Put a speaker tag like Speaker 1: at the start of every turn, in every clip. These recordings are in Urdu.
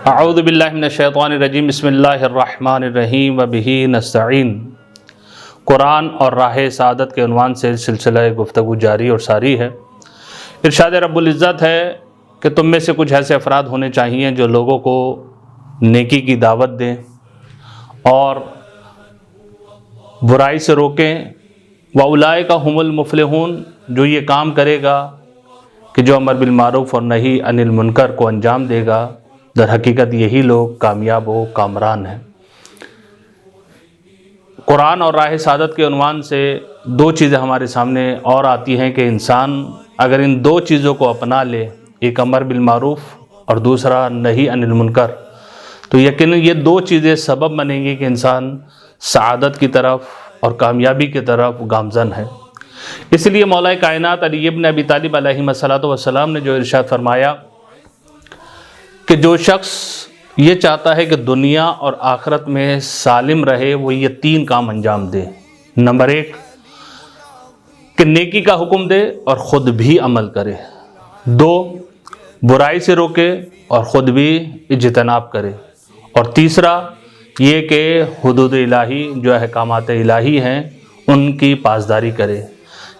Speaker 1: اعوذ باللہ من الشیطان الرجیم بسم اللہ الرحمن الرحیم وبہ نستعین۔ قرآن اور راہ سعادت کے عنوان سے سلسلہ گفتگو جاری اور ساری ہے۔ ارشاد رب العزت ہے کہ تم میں سے کچھ ایسے افراد ہونے چاہیے جو لوگوں کو نیکی کی دعوت دیں اور برائی سے روکیں۔ وَأُولَئِكَ هُمُ الْمُفْلِحُونَ، جو یہ کام کرے گا کہ جو امر بالمعروف اور نہی عن المنکر کو انجام دے گا، در حقیقت یہی لوگ کامیاب و کامران ہیں۔ قرآن اور راہ سعادت کے عنوان سے دو چیزیں ہمارے سامنے اور آتی ہیں کہ انسان اگر ان دو چیزوں کو اپنا لے، ایک امر بالمعروف اور دوسرا نہی عن المنکر، تو یقیناً یہ دو چیزیں سبب بنیں گی کہ انسان سعادت کی طرف اور کامیابی کی طرف گامزن ہے۔ اس لیے مولا کائنات علی ابن ابی طالب علیہ السلام نے جو ارشاد فرمایا کہ جو شخص یہ چاہتا ہے کہ دنیا اور آخرت میں سالم رہے، وہ یہ تین کام انجام دے۔ نمبر ایک، کہ نیکی کا حکم دے اور خود بھی عمل کرے۔ دو، برائی سے روکے اور خود بھی اجتناب کرے۔ اور تیسرا یہ کہ حدود الہی جو احکامات الہی ہیں ان کی پاسداری کرے۔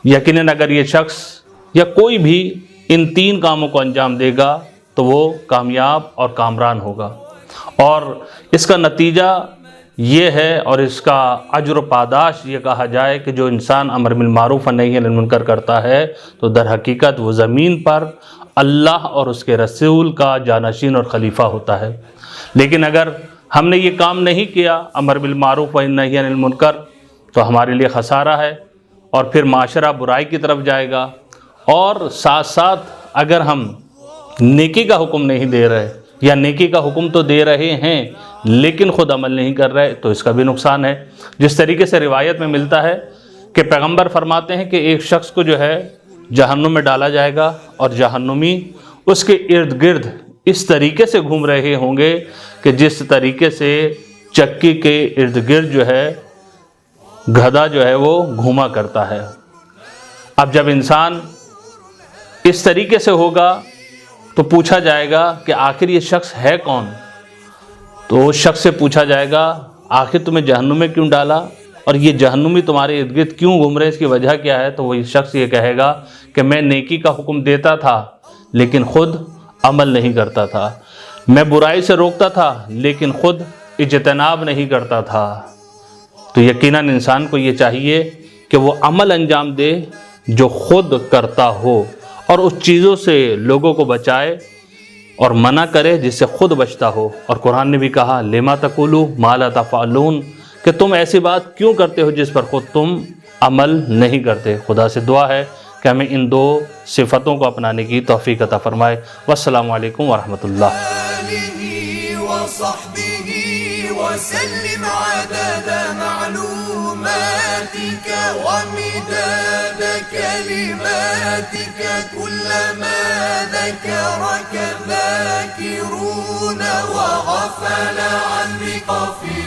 Speaker 1: یقیناً اگر یہ شخص یا کوئی بھی ان تین کاموں کو انجام دے گا تو وہ کامیاب اور کامران ہوگا، اور اس کا نتیجہ یہ ہے اور اس کا اجر و پاداش یہ کہا جائے کہ جو انسان امر بالمعروف و نہی عن المنکر کرتا ہے تو در حقیقت وہ زمین پر اللہ اور اس کے رسول کا جانشین اور خلیفہ ہوتا ہے۔ لیکن اگر ہم نے یہ کام نہیں کیا امر بالمعروف و نہی عن المنکر تو ہمارے لیے خسارہ ہے، اور پھر معاشرہ برائی کی طرف جائے گا، اور ساتھ ساتھ اگر ہم نیکی کا حکم نہیں دے رہے یا نیکی کا حکم تو دے رہے ہیں لیکن خود عمل نہیں کر رہے تو اس کا بھی نقصان ہے۔ جس طریقے سے روایت میں ملتا ہے کہ پیغمبر فرماتے ہیں کہ ایک شخص کو جو ہے جہنم میں ڈالا جائے گا، اور جہنمی اس کے ارد گرد اس طریقے سے گھوم رہے ہوں گے کہ جس طریقے سے چکی کے ارد گرد جو ہے گدھا جو ہے وہ گھوما کرتا ہے۔ اب جب انسان اس طریقے سے ہوگا تو پوچھا جائے گا کہ آخر یہ شخص ہے کون؟ تو اس شخص سے پوچھا جائے گا آخر تمہیں جہنم میں کیوں ڈالا، اور یہ جہنمی تمہارے ارد گرد کیوں گھوم رہے، اس کی وجہ کیا ہے؟ تو وہ شخص یہ کہے گا کہ میں نیکی کا حکم دیتا تھا لیکن خود عمل نہیں کرتا تھا، میں برائی سے روکتا تھا لیکن خود اجتناب نہیں کرتا تھا۔ تو یقیناً انسان کو یہ چاہیے کہ وہ عمل انجام دے جو خود کرتا ہو، اور اس چیزوں سے لوگوں کو بچائے اور منع کرے جس سے خود بچتا ہو۔ اور قرآن نے بھی کہا لما تقولوا ما لا تفعلون، کہ تم ایسی بات کیوں کرتے ہو جس پر خود تم عمل نہیں کرتے۔ خدا سے دعا ہے کہ ہمیں ان دو صفتوں کو اپنانے کی توفیق عطا فرمائے۔ والسلام علیکم ورحمۃ اللہ۔ وسلم عدد معلوماتك ومداد كلماتك كلما ذكرك ذاكرون وغفل عن ذكر